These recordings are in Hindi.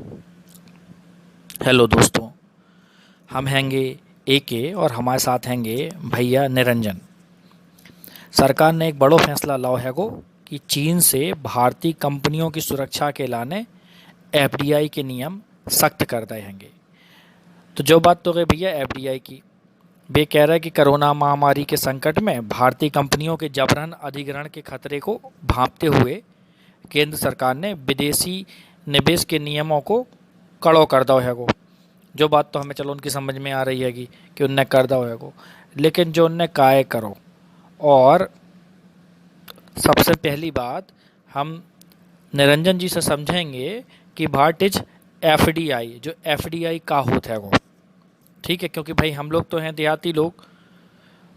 हेलो दोस्तों। हम हैंगे एके और हमारे साथ हैंगे भैया निरंजन। सरकार ने एक बड़ो फैसला लाओ हैगो कि चीन से भारतीय कंपनियों की सुरक्षा के लाने एफडीआई के नियम सख्त कर दे हैंगे। तो जो बात तो गई भैया एफडीआई की, वे कह रहा है कि कोरोना महामारी के संकट में भारतीय कंपनियों के जबरन अधिग्रहण के खतरे को भांपते हुए केंद्र सरकार ने विदेशी निवेश के नियमों को कड़ो कर दो हैगो। जो बात तो हमें चलो उनकी समझ में आ रही है कि उनने कर दो हैगो, लेकिन जो उनने काय करो। और सबसे पहली बात हम निरंजन जी से समझेंगे कि व्हाट इज एफडीआई, जो एफडीआई का होता है वो। ठीक है, क्योंकि भाई हम लोग तो हैं देहाती लोग,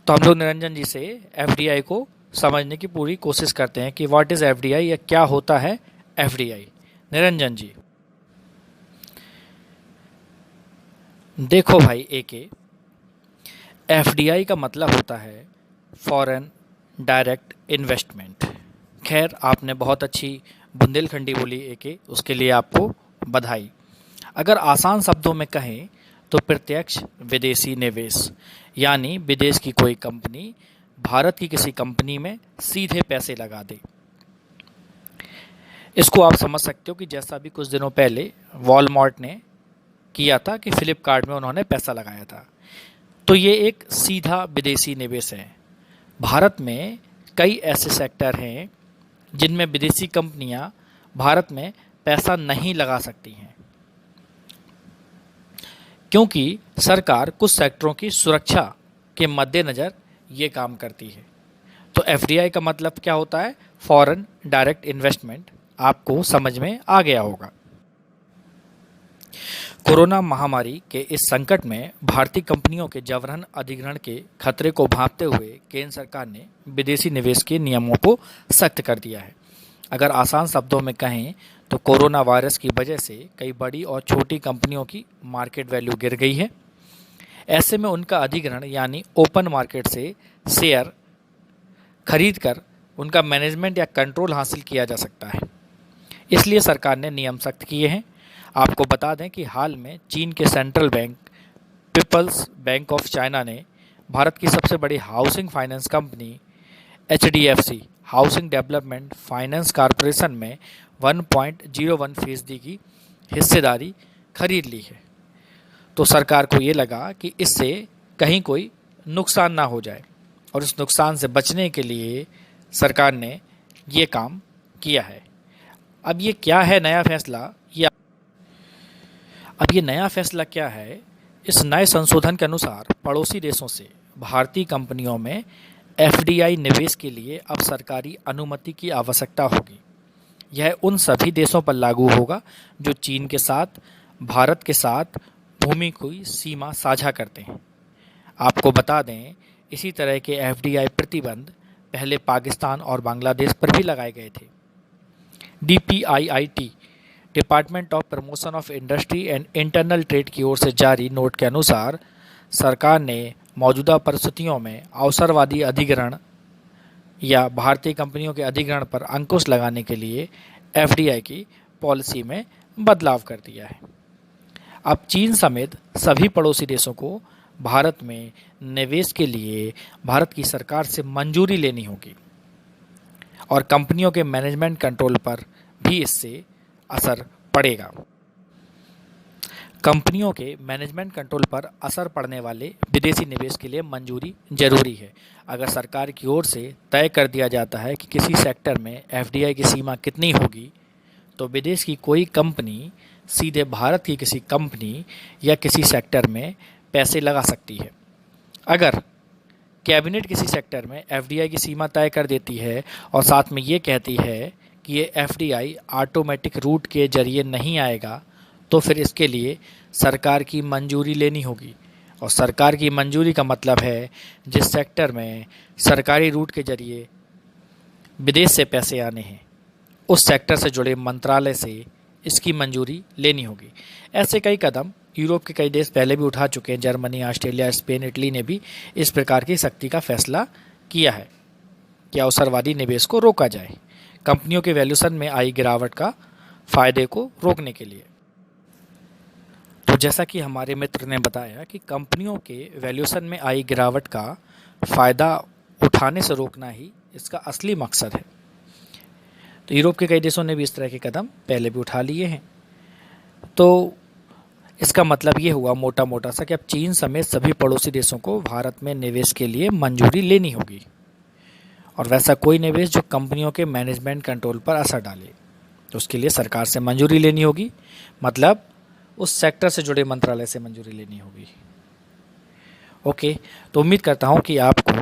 तो हम लोग निरंजन जी से एफडीआई को समझने की पूरी कोशिश करते हैं कि व्हाट इज एफडीआई या क्या होता है एफडीआई। निरंजन जी देखो भाई, एके एफडीआई का मतलब होता है फॉरेन डायरेक्ट इन्वेस्टमेंट। खैर आपने बहुत अच्छी बुंदेलखंडी बोली एके, उसके लिए आपको बधाई। अगर आसान शब्दों में कहें तो प्रत्यक्ष विदेशी निवेश, यानी विदेश की कोई कंपनी भारत की किसी कंपनी में सीधे पैसे लगा दे। इसको आप समझ सकते हो कि जैसा भी कुछ दिनों पहले वॉलमार्ट ने किया था कि फ्लिपकार्ट में उन्होंने पैसा लगाया था, तो ये एक सीधा विदेशी निवेश है। भारत में कई ऐसे सेक्टर हैं जिनमें विदेशी कंपनियां भारत में पैसा नहीं लगा सकती हैं, क्योंकि सरकार कुछ सेक्टरों की सुरक्षा के मद्देनज़र ये काम करती है। तो एफडीआई का मतलब क्या होता है? Foreign direct investment. आपको समझ में आ गया होगा। कोरोना महामारी के इस संकट में भारतीय कंपनियों के जबरन अधिग्रहण के खतरे को भांपते हुए केंद्र सरकार ने विदेशी निवेश के नियमों को सख्त कर दिया है। अगर आसान शब्दों में कहें तो कोरोना वायरस की वजह से कई बड़ी और छोटी कंपनियों की मार्केट वैल्यू गिर गई है। ऐसे में उनका अधिग्रहण यानी ओपन मार्केट से शेयर खरीद कर उनका मैनेजमेंट या कंट्रोल हासिल किया जा सकता है। इसलिए सरकार ने नियम सख्त किए हैं। आपको बता दें कि हाल में चीन के central bank People's Bank of China ने भारत की सबसे बड़ी housing finance company HDFC housing development finance corporation में 1.01% की हिस्सेदारी खरीद ली है। तो सरकार को ये लगा कि इससे कहीं कोई नुकसान ना हो जाए, और इस नुकसान से बचने के लिए सरकार ने ये काम किया है। अब ये क्या है नया फैसला? अब ये नया फैसला क्या है? इस नए संशोधन के अनुसार पड़ोसी देशों से भारतीय कंपनियों में एफडीआई निवेश के लिए अब सरकारी अनुमति की आवश्यकता होगी। यह उन सभी देशों पर लागू होगा जो चीन के साथ भारत के साथ भूमि की सीमा साझा करते हैं। आपको बता दें, इसी तरह के एफडीआई प्रतिबंध पहले पाकिस्तान और बांग्लादेश पर भी लगाए गए थे। DPIIT department of promotion of industry and internal trade की ओर से जारी नोट के अनुसार सरकार ने मौजूदा परिस्थितियों में अवसरवादी अधिग्रहण या भारतीय कंपनियों के अधिग्रहण पर अंकुश लगाने के लिए एफडीआई की पॉलिसी में बदलाव कर दिया है। अब चीन समेत सभी पड़ोसी देशों को भारत में निवेश के लिए भारत की सरकार से मंजूरी लेनी होगी, और कंपनियों के मैनेजमेंट कंट्रोल पर भी इससे असर पड़ेगा। कंपनियों के मैनेजमेंट कंट्रोल पर असर पड़ने वाले विदेशी निवेश के लिए मंजूरी जरूरी है। अगर सरकार की ओर से तय कर दिया जाता है कि किसी सेक्टर में एफडीआई की सीमा कितनी होगी, तो विदेश की कोई कंपनी सीधे भारत की किसी कंपनी या किसी सेक्टर में पैसे लगा सकती है। अगर कैबिनेट किसी सेक्टर में एफडीआई की सीमा तय कर देती है और साथ में ये कहती है कि ये एफडीआई ऑटोमेटिक रूट के जरिए नहीं आएगा, तो फिर इसके लिए सरकार की मंजूरी लेनी होगी। और सरकार की मंजूरी का मतलब है जिस सेक्टर में सरकारी रूट के जरिए विदेश से पैसे आने हैं, उस सेक्टर से जुड़े मंत्रालय से इसकी मंजूरी लेनी होगी। ऐसे कई कदम यूरोप के कई देश पहले भी उठा चुके हैं। जर्मनी, ऑस्ट्रेलिया, स्पेन, इटली ने भी इस प्रकार की सख्ती का फैसला किया है कि अवसरवादी निवेश को रोका जाए, कंपनियों के वैल्यूएशन में आई गिरावट का फायदे को रोकने के लिए। जैसा कि हमारे मित्र ने बताया कि कंपनियों के वैल्यूएशन में आई गिरावट का फ़ायदा उठाने से रोकना ही इसका असली मकसद है। तो यूरोप के कई देशों ने भी इस तरह के कदम पहले भी उठा लिए हैं। तो इसका मतलब ये हुआ मोटा मोटा सा कि अब चीन समेत सभी पड़ोसी देशों को भारत में निवेश के लिए मंजूरी लेनी होगी, और वैसा कोई निवेश जो कंपनियों के मैनेजमेंट कंट्रोल पर असर डाले तो उसके लिए सरकार से मंजूरी लेनी होगी, मतलब उस सेक्टर से जुड़े मंत्रालय से मंजूरी लेनी होगी। ओके, तो उम्मीद करता हूँ कि आपको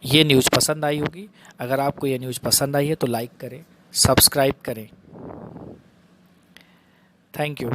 ये न्यूज़ पसंद आई होगी। अगर आपको ये न्यूज़ पसंद आई है तो लाइक करें, सब्सक्राइब करें। Thank you.